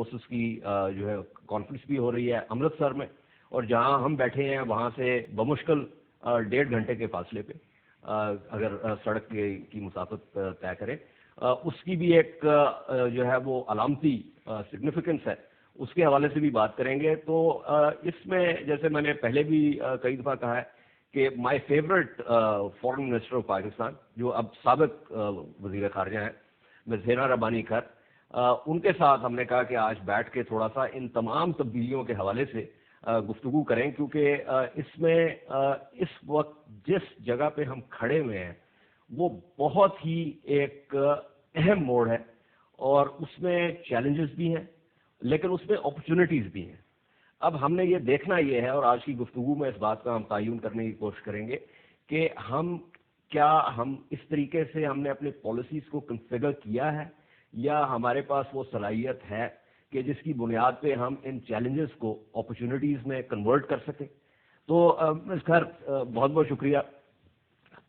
Process की जो है कॉन्फ्रेंस भी हो रही है अमृतसर में, और जहां हम बैठे हैं वहां से बमुश्किल 1.5 घंटे के फासले पे अगर सड़क की मुसाफत तय करें, उसकी भी एक जो है वो अलामती सिग्निफिकेंस है, उसके हवाले से भी बात करेंगे। तो इसमें जैसे मैंने पहले भी कई दफ़ा कहा है कि my favourite foreign minister of Pakistan, जो अब साबिक वज़ीर ख़ारिजा हैं, मिस हिना रब्बानी खैर, उनके साथ हमने कहा कि आज बैठ के थोड़ा सा इन तमाम तब्दीलियों के हवाले से गुफ्तगू करें, क्योंकि इसमें इस वक्त जिस जगह पे हम खड़े हुए हैं वो बहुत ही एक अहम मोड़ है, और उसमें चैलेंजेस भी हैं लेकिन उसमें अपॉर्चुनिटीज़ भी हैं। अब हमने ये देखना ये है, और आज की गुफ्तगू में इस बात का हम तयन करने की कोशिश करेंगे कि हम इस तरीके से हमने अपनी पॉलिसीज़ को कन्फिगर किया है, या हमारे पास वो सलाहियत है कि जिसकी बुनियाद पे हम इन चैलेंजेस को अपॉर्चुनिटीज़ में कन्वर्ट कर सकें। तो खैर बहुत बहुत शुक्रिया।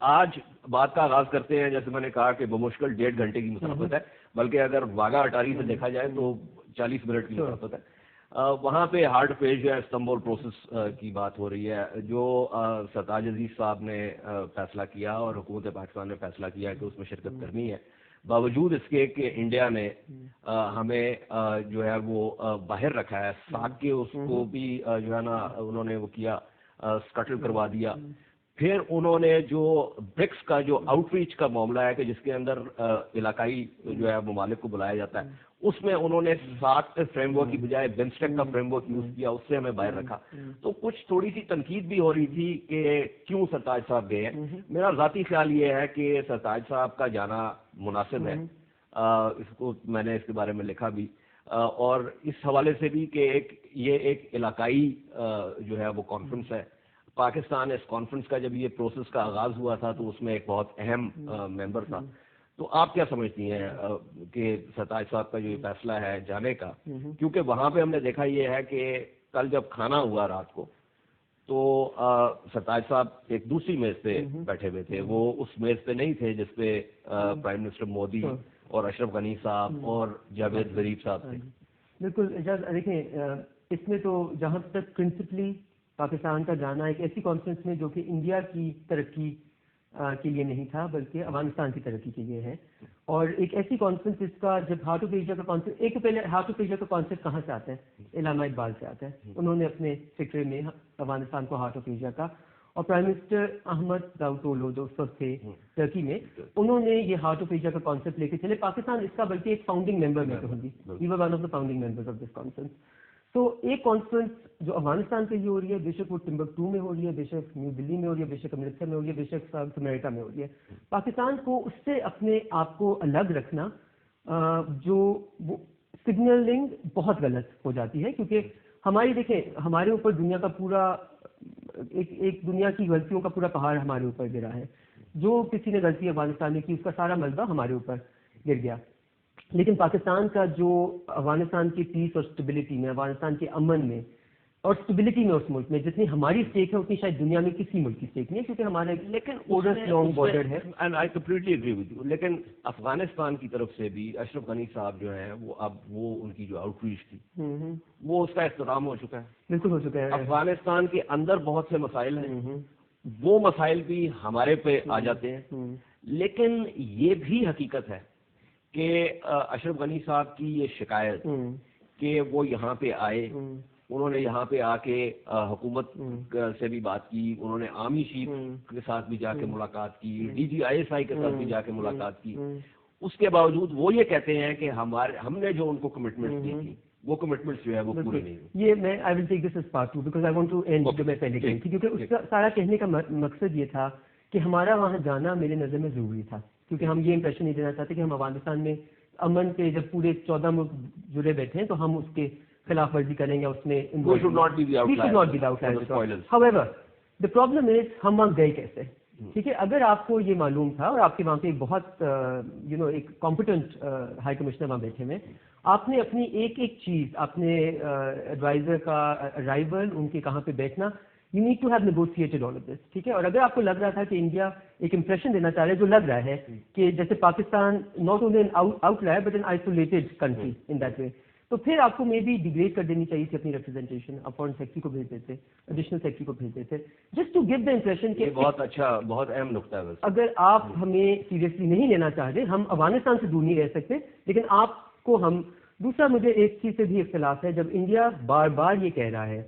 आज बात का आगाज करते हैं। जैसे मैंने कहा कि बमुश्किल 1.5 घंटे की मुसाफत है, बल्कि अगर वाघा अटारी से देखा जाए तो 40 मिनट की मुसाफत है। वहाँ पे हार्ट पेज या इस्तांबुल प्रोसेस की बात हो रही है, जो सरताज अजीज साहब ने फैसला किया और हुकूमत पाकिस्तान ने फैसला किया कि उसमें शिरकत करनी है, बावजूद इसके कि इंडिया ने हमें जो है वो बाहर रखा है, साग के उसको भी जो है ना उन्होंने वो किया, स्कटल करवा दिया। फिर उन्होंने जो ब्रिक्स का जो आउटरीच का मामला है कि जिसके अंदर इलाकाई जो है ममालिक को बुलाया जाता है, उसमें उन्होंने 7 फ्रेमवर्क की बजाय बिम्स्टेक का फ्रेमवर्क यूज किया, उससे हमें बाहर रखा। तो कुछ थोड़ी सी तनकीद भी हो रही थी कि क्यों सरताज साहब गए हैं। मेरा जाती ख्याल ये है कि सरताज साहब का जाना मुनासिब है। इसको मैंने इसके बारे में लिखा भी, और इस हवाले से भी कि ये एक इलाकाई जो है वो कॉन्फ्रेंस है। पाकिस्तान इस कॉन्फ्रेंस का जब ये प्रोसेस का आगाज हुआ था तो उसमें एक बहुत अहम मेंबर था। तो आप क्या समझती हैं कि सरताज साहब का जो ये फैसला है जाने का, क्योंकि वहां पे हमने देखा ये है कि कल जब खाना हुआ रात को तो सरताज साहब एक दूसरी मेज पे बैठे हुए थे, वो उस मेज पे नहीं थे जिसपे प्राइम मिनिस्टर मोदी और अशरफ गनी साहब और जावेद ज़रीफ साहब थे। बिल्कुल, देखें इसमें तो जहां तक प्रिंसिपली पाकिस्तान का जाना एक ऐसी कॉन्फ्रेंस में जो कि इंडिया की तरक्की के लिए नहीं था बल्कि अफगानिस्तान की तरक्की के लिए है, और एक ऐसी कॉन्फ्रेंस जिसका जब हार्ट ऑफ एशिया का कॉन्सेप्ट, एक पहले हार्ट ऑफ एशिया का कॉन्सेप्ट कहाँ से आता है, इलामा इकबाल से आता है। उन्होंने अपने फिक्रे में अफगानिस्तान को हार्ट ऑफ एशिया का, और प्राइम मिनिस्टर अहमद दावतोलो जो उस वक्त थे टर्की में, उन्होंने ये हार्ट ऑफ एशिया का कॉन्सेप्ट लेके चले। पाकिस्तान इसका बल्कि एक फाउंडिंग मेंबर में कहूंगी, we were one of the founding members of this conference. तो एक कॉन्फ्रेंस जो अफगानिस्तान के लिए हो रही है, बेशक वो टिम्बकटू में हो रही है, बेशक न्यू दिल्ली में हो रही है, बेशक अमृतसर में हो रही है, बेशक साउथ अमेरिका में हो रही है, पाकिस्तान को उससे अपने आप को अलग रखना जो वो सिग्नलिंग बहुत गलत हो जाती है। क्योंकि हमारी देखें, हमारे ऊपर दुनिया का पूरा एक दुनिया की गलतियों का पूरा पहाड़ हमारे ऊपर गिरा है। जो किसी ने गलती अफगानिस्तान में की उसका सारा मलबा हमारे ऊपर गिर गया। लेकिन पाकिस्तान का जो अफगानिस्तान की पीस और स्टेबिलिटी में, अफगानिस्तान के अमन में और स्टेबिलिटी में उस मुल्क में जितनी हमारी स्टेक है उतनी शायद दुनिया में किसी मुल्क की स्टेक नहीं है, क्योंकि हमारा लेकिन लॉन्ग बॉर्डर है। And I completely agree with you. लेकिन अफगानिस्तान की तरफ से भी अशरफ गनी साहब जो हैं वो अब वो उनकी जो आउटरीच थी वो उसका इख्तिताम हो चुका है। बिल्कुल हो चुका है। अफगानिस्तान के अंदर बहुत से मसाइल हैं, वो मसाइल भी हमारे पे आ जाते हैं। लेकिन ये भी हकीकत है कि अशरफ गनी साहब की ये शिकायत कि वो यहाँ पे आए, उन्होंने यहाँ पे आके हुकूमत से भी बात की, उन्होंने आर्मी चीफ के साथ भी जाके मुलाकात की, DGISI के साथ भी जाके मुलाकात की, उसके बावजूद वो ये कहते हैं कि हमने जो उनको कमिटमेंट दी थी वो कमिटमेंट्स जो है वो पूरी नहीं हुई। ये मैं I will take this as part 2 because I want to and जो मैं पहले कही थी, क्योंकि उसका सारा कहने का मकसद ये था कि हमारा वहाँ जाना मेरे नज़र में जरूरी था, क्योंकि हम ये इंप्रेशन नहीं देना चाहते कि हम अफगानिस्तान में अमन पे जब पूरे 14 मुल्क जुड़े बैठे हैं तो हम उसके खिलाफ वर्जी करेंगे, उसमें We should not be the outliers. However, the problem is हम वहाँ गए कैसे। ठीक है, अगर आपको ये मालूम था और आपके वहाँ पे एक बहुत एक कॉम्पिटेंट हाई कमिश्नर वहाँ बैठे हुए, आपने अपनी एक एक चीज, अपने एडवाइजर का अराइवल, उनके कहाँ पे बैठना, you need to have negotiated all of this. ठीक है, और अगर आपको लग रहा था कि इंडिया एक इंप्रेशन देना चाह रहा है, जो लग रहा है कि जैसे Pakistan not only an outlier but an isolated country in that way, तो फिर आपको मे बी डिग्रेड कर देनी चाहिए थी अपनी रिप्रेजेंटेशन, आप फॉरेन सेक्रेटरी को भेज देते, एडिशनल सेक्रेटरी को भेज देते, just to give the impression कि बहुत अच्छा, बहुत अहम नुकता है वैसे। अगर आप हमें सीरियसली नहीं लेना चाह रहे, हम अफगानिस्तान से दूर नहीं रह सकते, लेकिन आपको हम। दूसरा, मुझे एक चीज से भी इख्तिलाफ है, जब इंडिया बार बार ये कह रहा है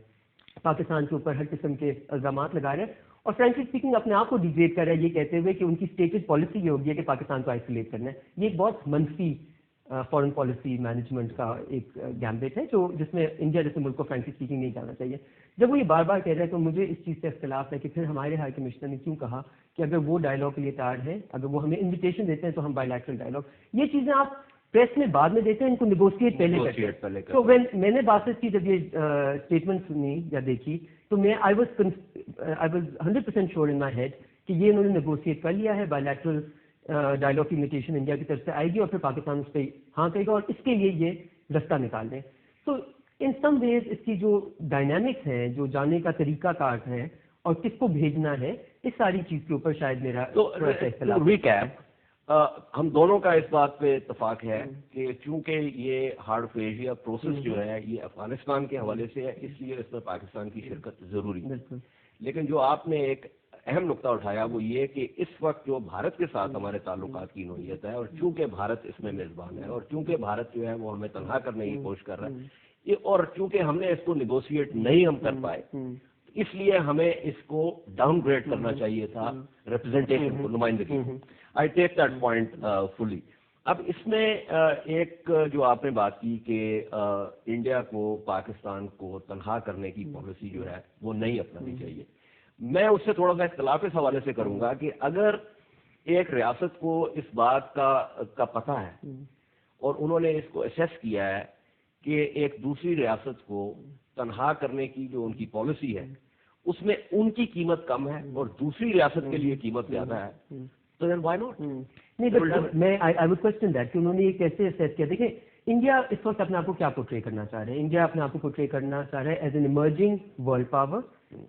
पाकिस्तान के ऊपर हर किस्म के इल्जाम लगा रहे हैं और फ्रेंकली स्पीकिंग अपने आप को डिग्रेड कर रहा है ये कहते हुए कि उनकी स्टेटेड पॉलिसी ये होगी कि पाकिस्तान को आइसोलेट करना है। ये एक बहुत मनफी फॉरेन पॉलिसी मैनेजमेंट का एक गैम्बिट है, जो जिसमें इंडिया जैसे मुल्क को फ्रेंकली स्पीकिंग नहीं जाना चाहिए। जब वो ये बार बार कह रहे हैं तो मुझे इस चीज़ से इख्तिलाफ है कि फिर हमारे हाई कमिश्नर ने क्यों कहा कि अगर वो डायलॉग के लिए तैयार है, अगर वो हमें इन्विटेशन देते हैं तो हम बायलैटरल डायलॉग, ये चीज़ें आप प्रेस में बाद में देते हैं, इनको नेगोशिएट पहले करते हैं। तो मैंने बात की जब ये स्टेटमेंट सुनी या देखी तो मैं I was 100% sure in my head कि ये उन्होंने नेगोशिएट कर लिया है, बायलैटरल डायलॉग की इन्विटेशन इंडिया की तरफ से आएगी और फिर पाकिस्तान उस पर हाँ कहेगा और इसके लिए ये रास्ता निकाल दें। तो इन सम वेज इसकी जो डायनामिक्स है, जो जाने का तरीका कार है और किसको भेजना है, इस सारी चीज के ऊपर शायद मेरा रिकैप हम दोनों का इस बात पे इत्तेफाक है कि चूंकि ये हार्ड ऑफ एशिया प्रोसेस जो है ये अफगानिस्तान के हवाले से है, इसलिए इसमें पाकिस्तान की शिरकत जरूरी है। लेकिन जो आपने एक अहम नुकता उठाया वो ये कि इस वक्त जो भारत के साथ हमारे ताल्लुकात की नोयत है और चूंकि भारत इसमें मेजबान है और चूंकि भारत जो है वो हमें तनहा करने की कोशिश कर रहा है ये, और चूंकि हमने इसको निगोशिएट नहीं हम कर पाए, इसलिए हमें इसको डाउनग्रेड करना चाहिए था रिप्रेजेंटेशन को, नुमाइंदगी। I take that point fully. अब इसमें एक जो आपने बात की कि इंडिया को पाकिस्तान को तनहा करने की पॉलिसी जो है वो नहीं अपनानी चाहिए, मैं उससे थोड़ा सा इख्तिलाफ इस हवाले से करूंगा कि अगर एक रियासत को इस बात का पता है और उन्होंने इसको असेस किया है कि एक दूसरी रियासत को तनहा करने की जो उनकी पॉलिसी है उसमें उनकी कीमत कम है और दूसरी रियासत के लिए कीमत ज्यादा है, तो देन व्हाई नॉट? नहीं, बट मैं आई वुड क्वेश्चन दैट कि उन्होंने ये कैसे असेस किया। देखिए, इंडिया इस वक्त अपने आप को क्या पोर्ट्रे करना चाह रहे हैं? इंडिया अपने आप को पोर्ट्रे करना चाह रहा है as an emerging world power,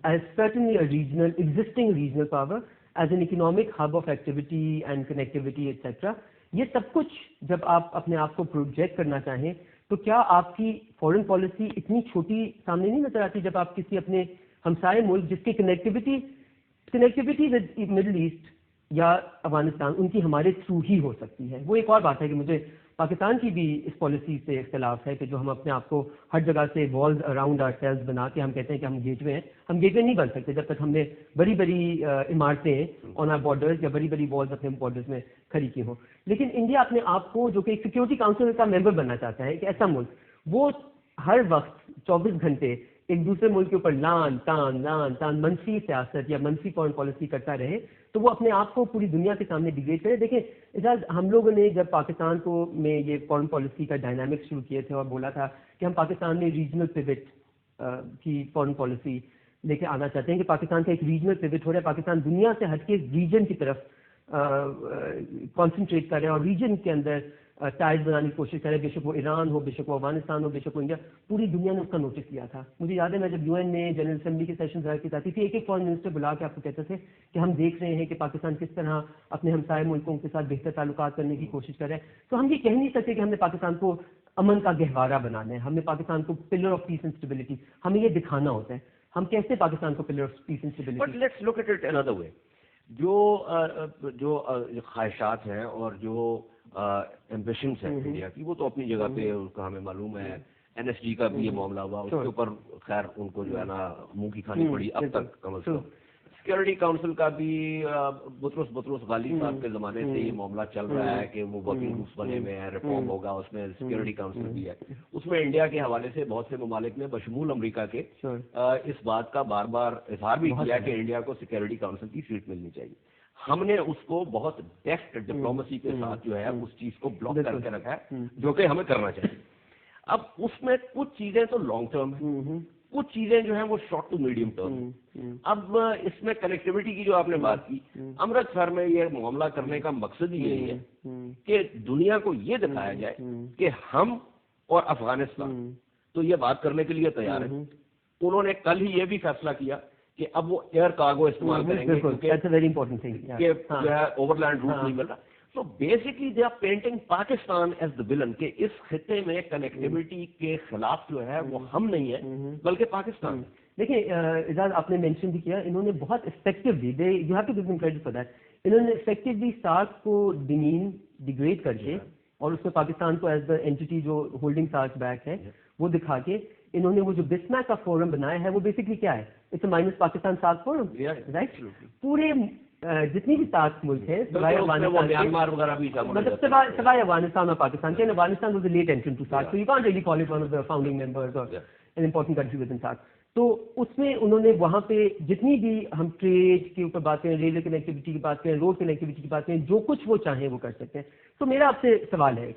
as certainly a regional, existing regional power, as an economic hub of activity and connectivity, etc. ये सब कुछ जब आप अपने आप को प्रोजेक्ट करना चाहें तो क्या आपकी फॉरेन पॉलिसी इतनी छोटी सामने नहीं नजर आती जब आप किसी अपने हमसाये मुल्क जिसकी कनेक्टिविटी विद मिडिल ईस्ट या अफगानिस्तान उनकी हमारे थ्रू ही हो सकती है। वो एक और बात है कि मुझे पाकिस्तान की भी इस पॉलिसी से इख्तिलाफ है कि जो हम अपने आप को हर जगह से वॉल्स अराउंड आवर सेल्स बना के हम कहते हैं कि हम गेटवे हैं। हम गेटवे नहीं बन सकते जब तक हमने बड़ी बड़ी इमारतें ऑन आवर बॉर्डर्स या बड़ी बड़ी वॉल्स अपने बॉर्डर्स में खड़ी की हों। लेकिन इंडिया अपने आप को जो कि एक सिक्योरिटी काउंसिल का मेंबर बनना चाहता है, एक ऐसा मुल्क वो हर वक्त 24 घंटे एक दूसरे मुल्क के ऊपर लान तान मनफी सियासत या मनफी फॉरेन पॉलिसी करता रहे, तो वो अपने आप को पूरी दुनिया के सामने डिग्रेड करे। देखिए इजाज, हम लोगों ने जब पाकिस्तान को में ये फॉरेन पॉलिसी का डायनामिक्स शुरू किए थे और बोला था कि हम पाकिस्तान में रीजनल पिवट की फॉरेन पॉलिसी लेके आना चाहते हैं कि पाकिस्तान का एक रीजनल पिवट हो रहा है, पाकिस्तान दुनिया से हटके रीजन की तरफ कॉन्सेंट्रेट कर रहे हैं और रीजन के अंदर टाइज बनाने की कोशिश करें, बेशक वो ईरान हो, बेशक वो अफगानिस्तान हो, बेशक वो इंडिया, पूरी दुनिया ने उसका नोटिस लिया था। मुझे याद है मैं जब यूएन में जनरल असेंबली के सेशन की जाती थी, एक फॉरेन मिनिस्टर बुला के आपको कहते थे कि हम देख रहे हैं कि पाकिस्तान किस तरह अपने हमसाये मुल्कों के साथ बेहतर ताल्लुकात करने की कोशिश कर रहे हैं। तो हम ये कह नहीं सकते कि हमने पाकिस्तान को अमन का गहवारा बनाना है, हमने पाकिस्तान को pillar of peace and stability, हमें ये दिखाना होता है। हम कैसे पाकिस्तान को pillar of peace and stability? But let's look at it another way. जो ख्वाहिशात हैं और जो एम्बिशंस है इंडिया की, वो तो अपनी जगह पे उसका हमें मालूम है। एनएसजी का भी ये मामला हुआ, उसके ऊपर खैर उनको जो है ना मुंह की खानी पड़ी अब तक कम से कम। सिक्योरिटी काउंसिल का भी बुतरुस गाली साहब के जमाने से ये मामला चल रहा है कि वो वर्किंग ग्रुप्स बने हुए हैं, रिफॉर्म होगा, उसमें सिक्योरिटी काउंसिल भी है। उसमें इंडिया के हवाले से बहुत से ममालिक ने बशमूल अमेरिका के इस बात का बार बार इजहार भी किया कि इंडिया को सिक्योरिटी काउंसिल की सीट मिलनी चाहिए। हमने उसको बहुत डेफ्ट डिप्लोमेसी के साथ जो है उस चीज को ब्लॉक करके रखा है, जो कि हमें करना चाहिए। अब उसमें कुछ चीजें तो लॉन्ग टर्म है, कुछ चीजें जो है वो शॉर्ट टू मीडियम टर्म। अब इसमें कनेक्टिविटी की जो आपने बात की, अमृतसर में ये मामला करने का मकसद ही यही है कि दुनिया को ये दिखाया जाए कि हम और अफगानिस्तान तो ये बात करने के लिए तैयार है। उन्होंने कल ही ये भी फैसला किया कि अब वो एयर कार्गो इस्तेमाल करेंगे क्योंकि वेरी इंपॉर्टेंट थिंग जो है ओवरलैंड रूट नहीं मिल रहा। So basically they are painting Pakistan as the villain कि इस खिते में कनेक्टिविटी के खिलाफ जो है वो हम नहीं है बल्कि पाकिस्तान। देखिए इजाज आपने मेंशन भी किया, इन्होंने बहुत effectively, they you have to give them credit for that, इन्होंने इफेक्टिवली सार्क को डिग्रेड करके और उसमें पाकिस्तान को एज द एंटिटी जो होल्डिंग सार्क बैक है वो दिखा के इन्होंने वो जो बिस्मैक का फोरम बनाया है वो बेसिकली क्या है, it's a minus Pakistan SAARC forum, right. पूरे जितनी भी सार्क मुल्क है म्यांमार वगैरह भी मतलब सवाए अफगानिस्तान और पाकिस्तान के, Afghanistan was the late entrant to SAARC, so you can't really call it one of the founding members और an important country within SAARC. तो उसमें उन्होंने वहां पे जितनी भी हम ट्रेड के ऊपर बात करें, रेलवे कनेक्टिविटी की बात करें, रोड कनेक्टिविटी की बात करें, जो कुछ वो चाहें वो कर सकते हैं। तो मेरा आपसे सवाल है,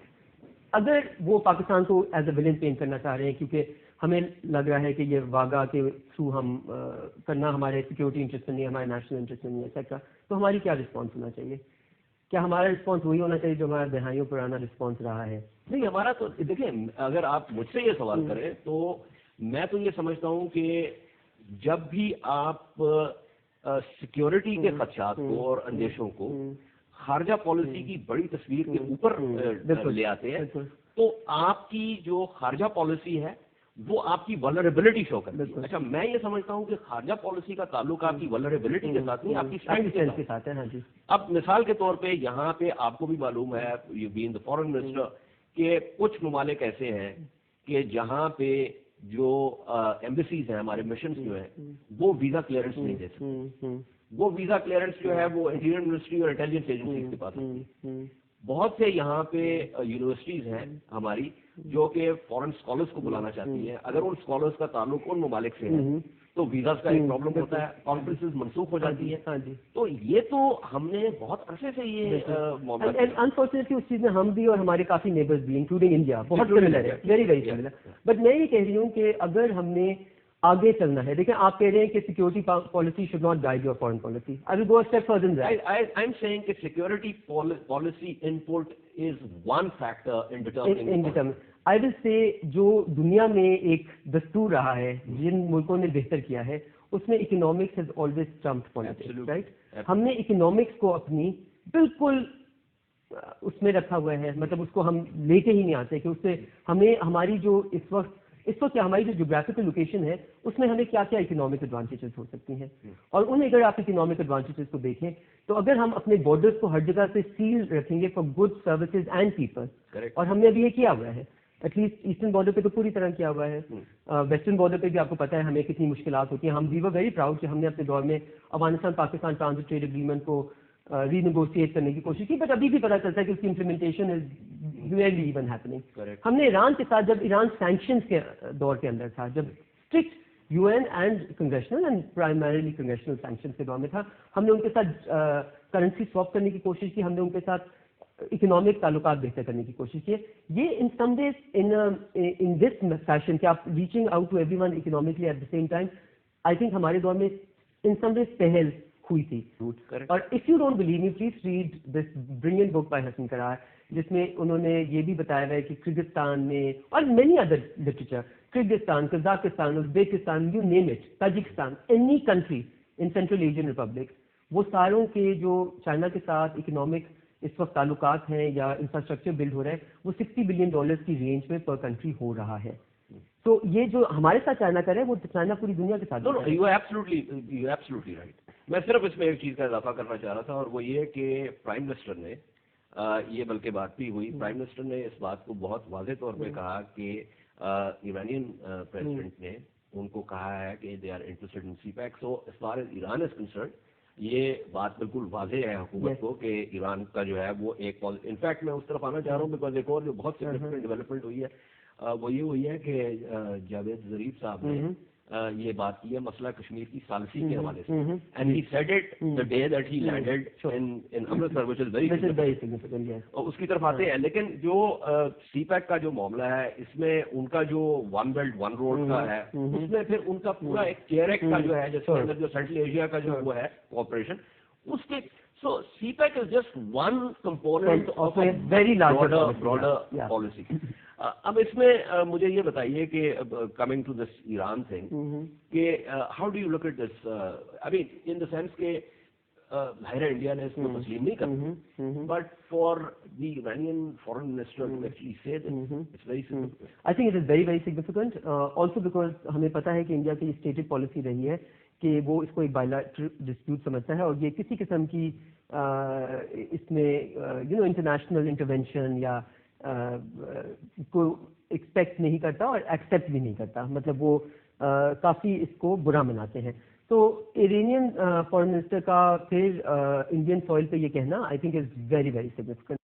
अगर वो पाकिस्तान को एज अ विलेन पेंट करना चाह रहे हैं क्योंकि हमें लग रहा है कि ये वागा के थ्रू हम करना हमारे सिक्योरिटी इंटरेस्ट में नहीं, हमारे नेशनल इंटरेस्ट में नहीं, एक्सेट्रा, तो हमारी क्या रिस्पॉन्स होना चाहिए? क्या हमारा रिस्पॉन्स वही होना चाहिए जो हमारा दहाइयों पुराना रिस्पॉन्स रहा है? नहीं, हमारा तो देखिए, अगर आप मुझसे ये सवाल करें तो मैं तो ये समझता हूँ कि जब भी आप सिक्योरिटी के खदशात को और अंदेशों को खारजा पॉलिसी की बड़ी तस्वीर के ऊपर ले आते हैं तो आपकी जो खारजा पॉलिसी है वो आपकी वल्नरेबिलिटी शो करती है। अच्छा, मैं ये समझता हूँ कि खारजा पॉलिसी का ताल्लुक आपकी वल्नरेबिलिटी के साथ नहीं, आपकी स्ट्रेंथ के साथ है। हाँ जी। अब मिसाल के तौर पे यहाँ पे आपको भी मालूम है, you being the foreign minister, कि कुछ ममालिक ऐसे हैं कि जहाँ पे जो एम्बेसीज हैं, हमारे मिशन जो है, वो वीजा क्लियरेंस नहीं दे सकते। वो वीजा क्लियरेंस जो है वो इंटीरियर मिनिस्ट्री और इंटेलिजेंस एजेंसी के पास होती है। बहुत से यहाँ पे यूनिवर्सिटीज हैं हमारी जो कि फॉरेन स्कॉलर्स को बुलाना चाहती है। अगर उन स्कॉलर्स का ताल्लुक उन ममालिक से है तो वीजा का एक प्रॉब्लम होता है, कॉन्फ्रेंसेस मनसूख हो जाती है। तो ये तो हमने बहुत अरसे से ये अनफॉर्चुनेटली उस चीज में हम भी और हमारे काफी नेबर्स भी इंक्लूडिंग इंडिया बहुत सिमिलर है, वेरी वेरी सिमिलर। बट मैं ये कह रही हूँ कि अगर हमने आगे चलना है, देखिए आप कह रहे हैं कि security policy should not guide your foreign policy, I will go a step further than that. I am saying कि security policy input is one factor in determining. I will say जो दुनिया में एक दस्तूर रहा है जिन मुल्कों ने बेहतर किया है उसमें economics has always trumped politics, right. हमने इकोनॉमिक्स को अपनी बिल्कुल उसमें रखा हुआ है, मतलब उसको हम लेके ही नहीं आते कि उससे हमें हमारी जो इस वक्त क्या हमारी जो ज्योग्राफिकल लोकेशन है उसमें हमें क्या क्या इकोनॉमिक एडवांटेजेस हो सकती हैं। और उन अगर आप इकोनॉमिक एडवांटेजेस को देखें तो अगर हम अपने बॉर्डर्स को हर जगह से सील रखेंगे for good services and people, और हमने अभी ये किया हुआ है, एटलीस्ट ईस्टर्न बॉर्डर पे तो पूरी तरह किया हुआ है, वेस्टर्न बॉर्डर पे भी आपको पता है हमें कितनी मुश्किलात होती हैं। हम वी वर वेरी प्राउड कि हमने अपने दौर में Afghanistan Pakistan transit trade agreement को रीनेगोशिएट करने की कोशिश की, बट अभी भी पता चलता है कि उसकी implementation is really even happening. हमने ईरान के साथ, जब ईरान सैंक्शंस के दौर के अंदर था, जब strict UN and congressional and primarily congressional sanctions के दौर में था, हमने उनके साथ करेंसी स्वैप करने की कोशिश की, हमने उनके साथ इकोनॉमिक ताल्लुकात बेहतर करने की कोशिश की। ये in some ways in this fashion कि आप reaching out to everyone economically at the same time, I think हमारे दौर में इन सम वेज पहल हुई थी। और if you don't believe me, please read this brilliant book by Hasan Karar, जिसमें उन्होंने ये भी बताया है कि किर्गिस्तान में और many other literature, Kyrgyzstan, Kazakhstan, Uzbekistan, you name it, Tajikistan, any country in central Asian Republic, वो सारों के जो चाइना के साथ इकोनॉमिक इस वक्त ताल्लुकात हैं या इंफ्रास्ट्रक्चर बिल्ड हो रहा है वो $60 बिलियन की रेंज में पर कंट्री हो रहा है। तो ये जो हमारे साथ चाइना कर रहे हैं वो चाइना पूरी दुनिया के साथ। You are absolutely right. मैं सिर्फ इसमें एक चीज का इजाफा करना चाह रहा था और वो ये कि प्राइम मिनिस्टर ने ये बल्कि बात भी हुई, प्राइम मिनिस्टर ने इस बात को बहुत वाज़ेह तौर पे कहा कि ईरानियन प्रेसिडेंट ने उनको कहा है कि they are interested in CPEC. So as far as Iran is concern ये बात बिल्कुल वाज़ेह है हुकूमत को कि ईरान का जो है वो एक इनफैक्ट मैं उस तरफ आना चाह रहा हूँ बिकॉज एक और जो बहुत सिग्निफिकेंट डेवलपमेंट हुई है वो ये हुई है कि जावेद जरीफ साहब ने ये बात की है मसला कश्मीर की सालसी के हवाले से, and he said it the day that he landed in Amritsar, which is very significant. और उसकी तरफ आते हैं, लेकिन जो सीपैक का जो मामला है इसमें उनका जो वन बेल्ट वन रोड का है उसमें फिर उनका पूरा एक केयर एक्ट का जो है जिसके अंदर जो सेंट्रल एशिया का जो वो है कोऑपरेशन उसके, so CPEC is just one component of a very broader policy. अब इसमें मुझे ये बताइए कि coming to this Iran thing कि how do you look at this, I mean in the sense के जाहिर है इंडिया ने इसको तस्लीम नहीं करता, but for the Iranian foreign minister to actually say it's very significant. I think it is very very significant, also because हमें पता है कि इंडिया की स्टेटेड पॉलिसी रही है कि वो इसको एक बायलैटरल डिस्प्यूट समझता है, और ये किसी किस्म की इसमें इंटरनेशनल इंटरवेंशन या को एक्सपेक्ट नहीं करता और एक्सेप्ट भी नहीं करता, मतलब वो काफ़ी इसको बुरा मनाते हैं। तो इरानियन फॉरेन मिनिस्टर का फिर इंडियन सॉइल पे ये कहना I think is very very significant.